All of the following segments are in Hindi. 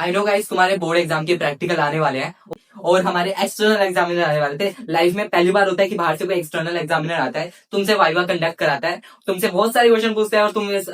आई नो गाइस, तुम्हारे बोर्ड एग्जाम के प्रैक्टिकल आने वाले हैं और हमारे एक्सटर्नल एग्जामिनर आने वाले थे। लाइफ में पहली बार होता है कि बाहर से कोई एक्सटर्नल एग्जामिनर आता है, तुमसे वाइवा कंडक्ट कराता है, तुमसे बहुत सारे क्वेश्चन पूछते हैं और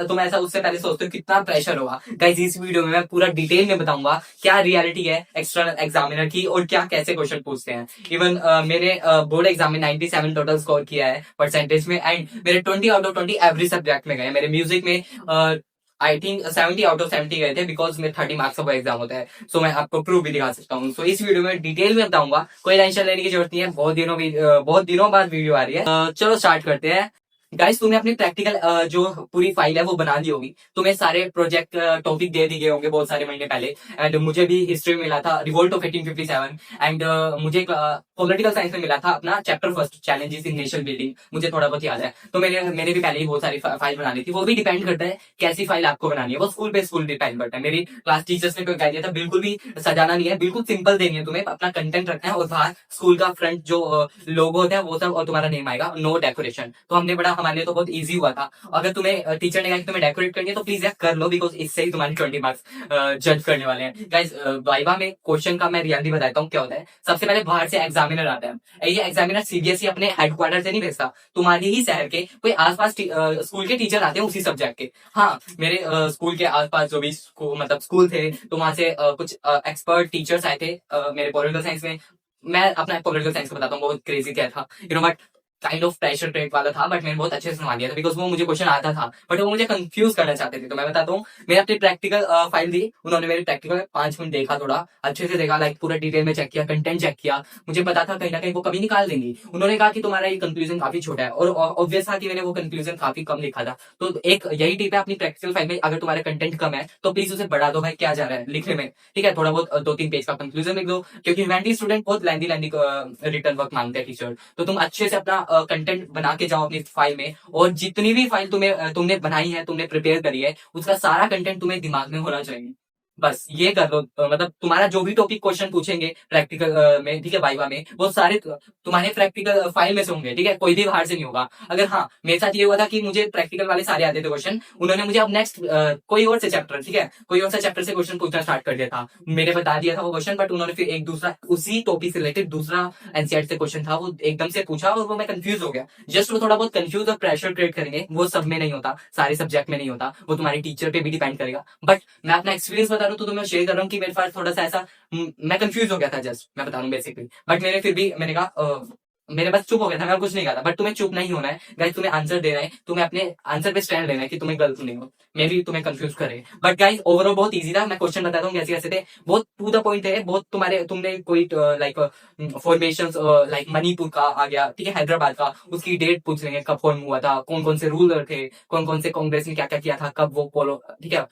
तुम ऐसा उससे पहले सोचते हो कितना प्रेशर होगा। गाइस, इस वीडियो में मैं पूरा डिटेल में बताऊंगा क्या रियलिटी है एक्सटर्नल एग्जामिनर की और क्या कैसे क्वेश्चन पूछते हैं। इवन मेरे बोर्ड एग्जाम में 97 टोटल स्कोर किया है परसेंटेज में, एंड मेरे 20 आउट ऑफ 20 एवरी सब्जेक्ट में गए। मेरे म्यूजिक में आई थिंक 70 आउट ऑफ 70 गए थे, बिकॉज में 30 मार्क्स का एग्जाम होता है। सो मैं आपको प्रूफ भी दिखा सकता हूँ। सो इस वीडियो में डिटेल में बताऊंगा, कोई टेंशन लेने की जरूरत नहीं है। बहुत दिनों बाद वीडियो आ रही है। चलो स्टार्ट करते हैं। गाइस, तुमने अपनी प्रैक्टिकल जो पूरी फाइल है वो बना दी होगी। तुम्हें सारे प्रोजेक्ट टॉपिक दे दिए होंगे बहुत सारे महीने पहले। एंड मुझे भी हिस्ट्री में मिला था रिवोल्ट ऑफ 1857, एंड मुझे पॉलिटिकल साइंस में मिला था अपना chapter first, challenges in nation building. मुझे थोड़ा बहुत याद है। तो मैंने भी पहले ही बहुत सारी फाइल बनानी थी। वो भी डिपेंड करता है कैसी फाइल आपको बनानी है, वो स्कूल पे स्कूल डिपेंड करता है। मेरी क्लास टीचर्स ने कोई कह दिया था बिल्कुल भी सजाना नहीं है, बिल्कुल सिंपल देनी है, तुम्हें अपना कंटेंट रखना है और बाहर स्कूल का फ्रंट जो लोगो होता है वो सब और तुम्हारा नेम आएगा, नो डेकोरेशन। तो हमारे लिए तो बहुत ईजी हुआ था। अगर तुम्हें टीचर ने कहा कि तुम्हें डेकोरेट करनी है तो प्लीज यार कर लो, बिकॉज इससे ही तुम्हारे 20 मार्क्स जज करने वाले हैं। गाइस, वाइवा में क्वेश्चन का मैं रियलिटी बताता हूँ क्या होता है। सबसे पहले बाहर से एग्जामिनर आता है। ये एग्जामिनर सीबीएसई अपने हेडक्वार्टर से नहीं भेजता, तुम्हारे ही शहर के कोई आसपास स्कूल के टीचर आते हैं उसी सब्जेक्ट के। हाँ, मेरे स्कूल के आसपास जो भी मतलब स्कूल थे, तो वहां से कुछ एक्सपर्ट टीचर्स आए थे मेरे पॉलिटिकल साइंस में। मैं अपना पॉलिटिकल साइंस को बताता हूँ, बहुत क्रेजी क्या था, but kind of pressure trek वाला था, बट मैंने बहुत अच्छे से संभाल लिया था, बिकॉज वो मुझे क्वेश्चन आता था, बट वो मुझे कंफ्यूज करना चाहते थे। तो मैं बताता हूँ, मैंने अपनी प्रैक्टिकल फाइल दी, उन्होंने मेरी प्रैक्टिकल 5 मिनट देखा, थोड़ा अच्छे से देखा, लाइक पूरा डिटेल में चेक किया, कंटेंट चेक किया। मुझे पता था कहीं ना कहीं वो कभी निकाल देंगी। उन्होंने कहा कि तुम्हारा ये कंक्लूजन काफी छोटा है, और ऑब्वियस था कि मैंने वो कंक्लूजन काफी कम लिखा था। तो एक यही टिप है अपनी प्रैक्टिकल फाइल में, अगर तुम्हारा कंटेंट कम है तो प्लीज उसे बढ़ा दो भाई, क्या जा रहा है लिखने में, ठीक है। थोड़ा बहुत 2-3 पेज का कंक्लूजन लिख दो, क्योंकि ह्यूमैनिटी स्टूडेंट बहुत लेंदी रिटर्न वर्क मांगते हैं टीचर। तो तुम अच्छे से अपना कंटेंट बना के जाओ अपनी फाइल में, और जितनी भी फाइल तुमने बनाई है, तुमने प्रिपेयर करी है, उसका सारा कंटेंट तुम्हें दिमाग में होना चाहिए। बस ये कर लो। मतलब तुम्हारा जो भी टॉपिक क्वेश्चन पूछेंगे प्रैक्टिकल में, ठीक है, वाइवा में, वो सारे तुम्हारे प्रैक्टिकल फाइल में से होंगे, ठीक है, कोई भी बाहर से नहीं होगा। अगर हाँ, मेरे साथ ये हुआ था कि मुझे प्रैक्टिकल वाले सारे आते थे क्वेश्चन, उन्होंने मुझे अब नेक्स्ट कोई और से चैप्टर, ठीक है, कोई और से चैप्टर से क्वेश्चन पूछना स्टार्ट कर दिया था। मेरे बता दिया था वो क्वेश्चन, बट उन्होंने फिर एक दूसरा उसी टॉपिक से रिलेटेड दूसरा एनसीईआरटी से क्वेश्चन था, वो एकदम से पूछा और वो मैं कंफ्यूज हो गया। जस्ट वो थोड़ा बहुत कंफ्यूज और प्रेशर क्रिएट करेंगे, वो सब में नहीं होता, सारे सब्जेक्ट में नहीं होता, वो तुम्हारी टीचर पे भी डिपेंड करेगा। बट मैं अपना एक्सपीरियंस बता रहा हूँ, तो मैं शेयर कर रहा हूँ कि मेरे पास थोड़ा सा ऐसा मैं कंफ्यूज हो गया था, जस्ट मैं बता रहा हूँ बेसिकली। बट मैंने फिर भी मैंने कहा मेरे पास चुप हो गया था, मैं कुछ नहीं कहा था। बट तुम्हें चुप नहीं होना है गाइस, तुम्हें आंसर देना है, तुम्हें अपने आंसर पे स्टैंड लेना है कि तुम्हें गलत नहीं हो, मे भी तुम्हें कंफ्यूज करे। बट गाइस, ओवरऑल बहुत इजी था। मैं क्वेश्चन बताता हूँ कैसे कैसे थे, बहुत टू द पॉइंट है। बहुत तुमने कोई लाइक फॉर्मेशन, लाइक मणिपुर का आ गया, ठीक है, हैदराबाद का, उसकी डेट पूछ लेंगे, कब फॉर्म हुआ था, कौन कौन से रूलर थे, कौन कौन से कांग्रेस ने क्या क्या किया था, कब वो पोलो, ठीक है,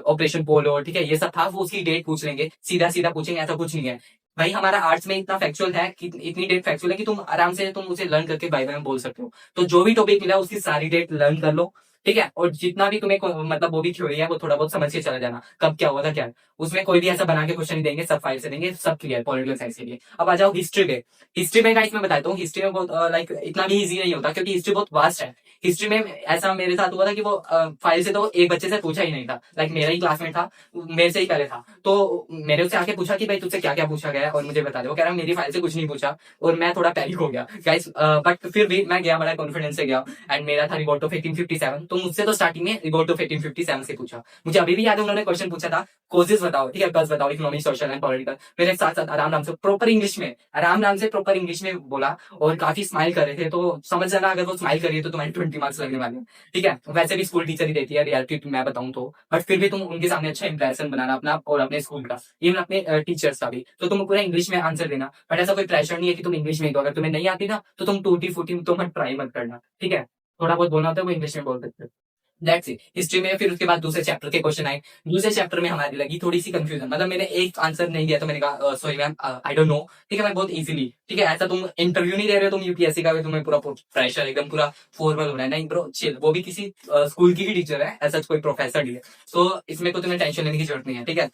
ऑपरेशन पोलो, ठीक है, ये सब था, वो उसकी डेट पूछ लेंगे, सीधा सीधा पूछेंगे, ऐसा कुछ नहीं है भाई। हमारा आर्ट्स में इतना फैक्चुअल है कि इतनी डेट फैक्चुअल है कि तुम आराम से तुम उसे लर्न करके बाय में बोल सकते हो। तो जो भी टॉपिक मिला उसकी सारी डेट लर्न कर लो, ठीक है, और जितना भी तुम्हें मतलब वो भी थ्योरी है वो थोड़ा बहुत समझ के चला जाना, कब क्या हुआ था क्या है। उसमें कोई भी ऐसा बना के क्वेश्चन नहीं देंगे, सब फाइल से देंगे, सब क्लियर पॉलिटिकल साइंस के लिए। अब आ जाओ हिस्ट्री में। हिस्ट्री में गाइस मैं बताता हूँ, हिस्ट्री में बहुत लाइक इतना भी इजी नहीं होता, क्योंकि हिस्ट्री बहुत वास्ट है। हिस्ट्री में ऐसा मेरे साथ हुआ था कि वो फाइल से तो एक बच्चे से पूछा ही नहीं था, लाइक मेरा ही क्लासमेट था, मेरे से ही पहले था, तो मेरे उससे आके पूछा कि भाई तुझसे क्या क्या पूछा गया है और मुझे बता दे। वो कह रहा मेरी फाइल से कुछ नहीं पूछा, और मैं थोड़ा पैनिक हो गया गाइस। बट फिर भी मैं गया, बड़ा कॉन्फिडेंस से गया, एंड मेरा था रिवोल्ट ऑफ 1857। तो मुझसे तो स्टार्टिंग में रिवोल्ट ऑफ 1857 से पूछा। मुझे अभी भी याद है, उन्होंने क्वेश्चन पूछा था कोजेस बताओ, ठीक है, कज बताओ, इकोनॉमिक, सोशल एंड पॉलिटिकल। मेरे साथ साथ आराम से प्रॉपर इंग्लिश में, प्रॉपर इंग्लिश में बोला, और काफी स्माइल कर रहे थे। तो समझ जाना, अगर वो स्माइल करिए तो तुम्हारे 20 मार्क्स लगने वाले हैं, ठीक है। वैसे भी स्कूल टीचर ही देती है रियलिटी मैं बताऊं तो, बट फिर भी तुम उनके सामने अच्छा इंप्रेशन बनाना अपना और अपने स्कूल का, इवन अपने टीचर्स का भी। तो तुम पूरा इंग्लिश में आंसर देना, बट ऐसा कोई प्रेशर नहीं है कि तुम इंग्लिश में ही दो। अगर तुम्हें नहीं आती ना तो तुम टूटी फूटी तो मत ट्राई मत करना, ठीक है। थोड़ा बहुत बोलना होता है वो इंग्लिश में बोल सकते हो। दैट्स इट हिस्ट्री में। फिर उसके बाद दूसरे चैप्टर के क्वेश्चन आए। दूसरे चैप्टर में हमारी लगी थोड़ी सी कंफ्यूजन, मतलब मैंने एक आंसर नहीं दिया तो मैंने कहा sorry ma'am, I don't know, ठीक है, मैं बहुत इजीली, ठीक है, ऐसा तुम इंटरव्यू नहीं दे रहे हो तुम यूपीएससी का, तुम्हें पूरा प्रेशर एकदम पूरा फॉर्मल होना है, नहीं ब्रो चिल, वो भी किसी स्कूल की ही टीचर है, ऐसा कोई प्रोफेसर नहीं है। तो इसमें तो तुम्हें टेंशन लेने की जरूरत नहीं है, ठीक है।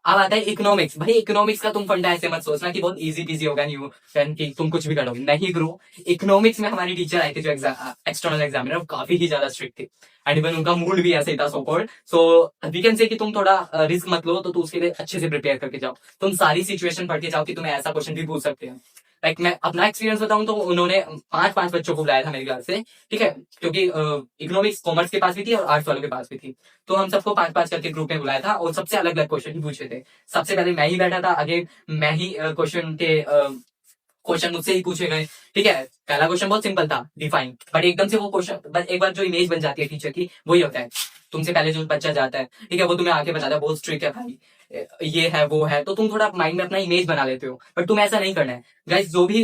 अब आता है इकोनॉमिक्स। भाई इकोनॉमिक्स का तुम फंडा ऐसे मत सोचना कि बहुत इजी पीजी होगा, न्यू कि तुम कुछ भी करोगे, नहीं ग्रो। इकोनॉमिक्स में हमारी टीचर आई थी जो एक्सटर्नल एग्जामिनर, काफी ही ज्यादा स्ट्रिक्ट थी। एंड इवन उनका मूड भी ऐसे ही था so called. So we can say कि तुम थोड़ा रिस्क मत लो, तो उसके लिए अच्छे से प्रिपेयर करके जाओ, तुम सारी सिचुएशन पढ़ के जाओ कि तुम्हें ऐसा क्वेश्चन भी पूछ सकते हैं। लाइक मैं अपना एक्सपीरियंस बताऊं तो उन्होंने 5-5 बच्चों को बुलाया था मेरी क्लास से, ठीक है, क्योंकि इकोनॉमिक्स कॉमर्स के पास भी थी और आर्ट्स वालों के पास भी थी। तो हम सबको 5-5 करके ग्रुप में बुलाया था और सबसे अलग अलग क्वेश्चन ही पूछे थे। सबसे पहले मैं ही बैठा था, आगे मैं ही क्वेश्चन मुझसे ही पूछे गए, ठीक है। पहला क्वेश्चन बहुत सिंपल था, डिफाइन, बट एकदम से वो क्वेश्चन, बट एक बार जो इमेज बन जाती है टीचर की, वही होता है। तुमसे पहले जो बच्चा जाता है, ठीक है, वो तुम्हें आके बताता है बहुत स्ट्रिक्ट है भाई, ये है वो है, तो तुम थोड़ा माइंड में अपना इमेज बना लेते हो, बट तुम ऐसा नहीं करना है। गाइस, जो भी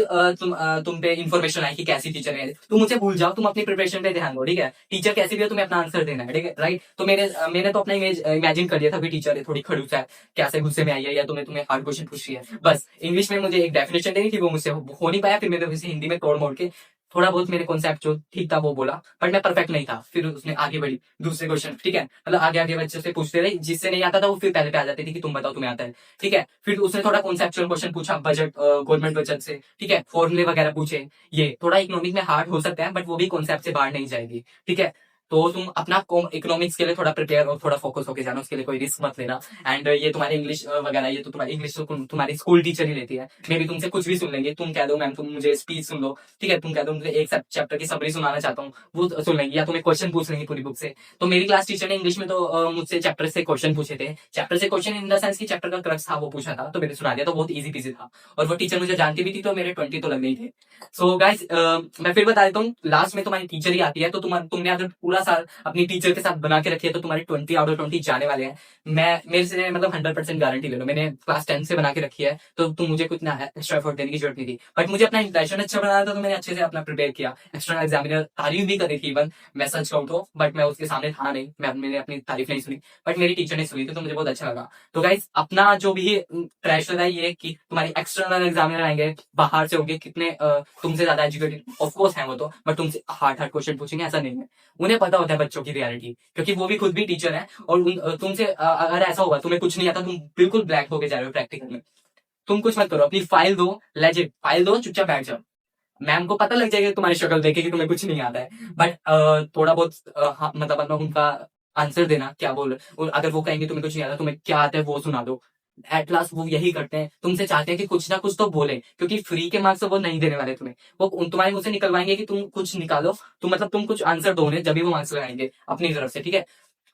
तुम पे इन्फॉर्मेशन आए कि कैसी टीचर है, तुम उसे भूल जाओ, तुम अपनी प्रिपरेशन पे ध्यान दो, ठीक है। टीचर कैसी भी है, तुम्हें अपना आंसर देना है, ठीक है, राइट। तो मैंने तो अपना इमेज इमेजिन कर लिया था कि टीचर है थोड़ी खड़ूस है, कैसे गुस्से में आई है, या तुम्हें तुम्हें हार्ड क्वेश्चन पूछ रही है। बस इंग्लिश में मुझे एक डेफिनेशन देनी थी, वो मुझसे हो नहीं पाया, फिर मैंने उसे हिंदी में तोड़ मोड़ के थोड़ा बहुत मेरे कॉन्सेप्ट जो ठीक था वो बोला, बट मैं परफेक्ट नहीं था। फिर उसने आगे बढ़ी दूसरे क्वेश्चन, ठीक है, मतलब आगे आगे बच्चे से पूछते रहे, जिससे नहीं आता था वो फिर पहले पे आ जाती थी कि तुम बताओ तुम्हें आता है, ठीक है। फिर उसने थोड़ा कॉन्सेप्चुअल क्वेश्चन पूछा, बजट, गवर्नमेंट बजट से, ठीक है, फॉर्मूले वगैरह पूछे। ये थोड़ा इकोनॉमिक में हार्ड हो सकता है, बट वो भी कॉन्सेप्ट से बाहर नहीं जाएगी, ठीक है। तो तुम अपना इकोनॉमिक्स के लिए थोड़ा प्रिपेयर और थोड़ा फोकस होकर जाना, उसके लिए कोई रिस्क मत लेना। एंड ये तुम्हारी इंग्लिश वगैरह, ये तो तुम्हारी इंग्लिश तो तुम्हारी स्कूल टीचर ही लेती है, मे भी तुमसे कुछ भी सुन लेंगे, तुम कह दो मैम तुम मुझे स्पीच सुन लो, ठीक है, तुम कह दो मुझे एक चैप्टर की समरी सुनाना चाहता हूँ, वो सुन लेंगे, या तुम्हें क्वेश्चन पूछ लेंगे पूरी बुक से। तो मेरी क्लास टीचर ने इंग्लिश में तो मुझसे चैप्टर से क्वेश्चन पूछे थे, चैप्टर से क्वेश्चन इन द सेंस की चैप्टर का क्रक्स था वो पूछा था, तो मैंने सुना दिया, तो बहुत इजी पीजी था। और वो टीचर मुझे जानती भी थी, तो मेरे 20 तो लग गई थे। सो गाइस, मैं फिर बता देता हूँ, लास्ट में तुम्हारी टीचर ही आती है, तो तुमने अगर पूरा साल अपनी टीचर के साथ बना के रखी है, तो तुम्हारे 20 आउट ऑफ 20 जाने वाले हैं। मेरे से मतलब 100% गारंटी ले लो, मैंने क्लास 10 से बना के रखी है, तो तुम मुझे कुछ ना एक्स्ट्रा एफर्ट देने की जरूरत नहीं थी, बट मुझे अपना इंप्रेशन अच्छा बनाना था, तो मैंने अच्छे से अपना प्रिपेयर किया। एक्सटर्नल एग्जामिनर तारीफ भी करी थी इवन, मैं सच कहूँ तो, बट मैं उसके सामने था नहीं, मैंने अपनी तारीफ नहीं सुनी, बट मेरी टीचर ने सुनी थी, तो मुझे बहुत अच्छा लगा। तो गाइस, अपना जो भी प्रेशर है ये कि तुम्हारी एक्सटर्नल एग्जामिनर आएंगे बाहर से, होंगे कितने तुमसे ज्यादा एजुकेटेड ऑफकोर्स है वो तो, बट तुमसे हार्ड हार्ड क्वेश्चन पूछेंगे ऐसा नहीं है। उन्हें पता होता है बच्चों की रियलिटी, क्योंकि वो भी खुद भी टीचर है। और तुमसे अगर ऐसा होगा तुम्हें कुछ नहीं आता, तुम बिल्कुल ब्लैक होके जा रहे हो प्रैक्टिकल में, तुम कुछ मत करो, अपनी फाइल दो, लेजिट फाइल दो, चुपचाप बैठ जाओ। मैम को पता लग जाएगा तुम्हारी शक्ल देखे कि तुम्हें कुछ नहीं आता है, बट थोड़ा बहुत मतलब अपना उनका आंसर देना, क्या बोल रहे, और अगर वो कहेंगे तुम्हें कुछ नहीं आता, तुम्हें क्या आता है वो सुना दो। एट लास्ट वो यही करते हैं, तुमसे चाहते हैं कि कुछ ना कुछ तो बोले, क्योंकि फ्री के मार्क्स तो वो नहीं देने वाले तुम्हें, वो तुम्हारे मुझसे निकलवाएंगे कि तुम कुछ निकालो, तो मतलब तुम कुछ आंसर दो उन्हें, जब भी वो मार्क्स लगाएंगे अपनी तरफ से, ठीक है।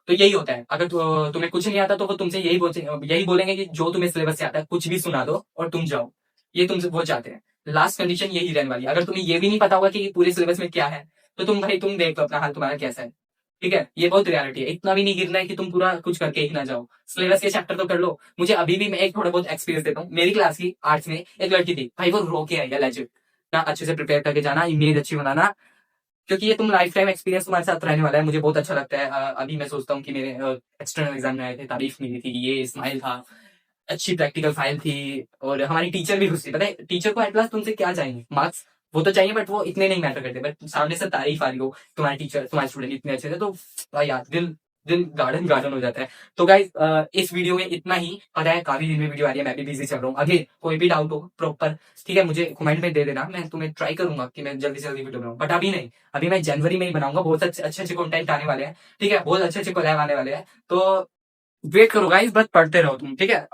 तो यही होता है, अगर तुम्हें कुछ नहीं आता, तो वो तुमसे यही बोलेंगे कि जो तुम्हें सिलेबस से आता है कुछ भी सुना दो और तुम जाओ। ये तुमसे वो चाहते हैं। लास्ट कंडीशन यही रहने वाली है, अगर तुम्हें ये भी नहीं पता होगा कि पूरे सिलेबस में क्या है, तो तुम देख लो अपना हाल तुम्हारा कैसा है, ठीक है। ये बहुत रियलिटी है, इतना भी नहीं गिरना है कि तुम पूरा कुछ करके ही ना जाओ, सिलेबस के चैप्टर तो कर लो। मुझे अभी भी, मैं एक थोड़ा बहुत एक्सपीरियंस देता हूँ, मेरी क्लास की आर्ट्स में एक लड़की थी भाई, वो रो के आई है लेजिट ना, अच्छे से प्रिपेयर करके जाना, इमेज अच्छी बनाना, क्योंकि ये तुम लाइफ टाइम एक्सपीरियंस तुम्हारे साथ रहने वाला है। मुझे बहुत अच्छा लगता है। अभी मैं सोचता हूँ कि मेरे एक्सटर्नल एग्जाम में आए थे, तारीफ मिली थी, ये इस्माइल था, अच्छी प्रैक्टिकल फाइल थी, और हमारी टीचर भी खुश थी। पता है टीचर को एट लास्ट तुमसे क्या चाहिए, मार्क्स वो तो चाहिए, बट वो इतने नहीं मैटर करते, बट सामने से तारीफ आ रही हो तुम्हारे टीचर तुम्हारे स्टूडेंट इतने अच्छे थे, तो भाई यार दिल दिल गार्डन गार्डन हो जाता है। तो गाइस, इस वीडियो में इतना ही। पता है काफी दिन में वीडियो आ रही है, मैं भी बिजी चल रहा हूँ। अगर कोई भी डाउट हो प्रॉपर, ठीक है, मुझे कमेंट में दे देना, मैं तुम्हें ट्राई करूंगा कि मैं जल्दी से जल्दी वीडियो बनाऊँ, बट अभी नहीं, अभी मैं जनवरी में ही बनाऊंगा। बहुत अच्छे अच्छे कंटेंट आने वाले हैं, ठीक है, बहुत अच्छे अच्छे कोलैब आने वाले हैं, तो वेट करो गाइस, बस पढ़ते रहो तुम, ठीक है।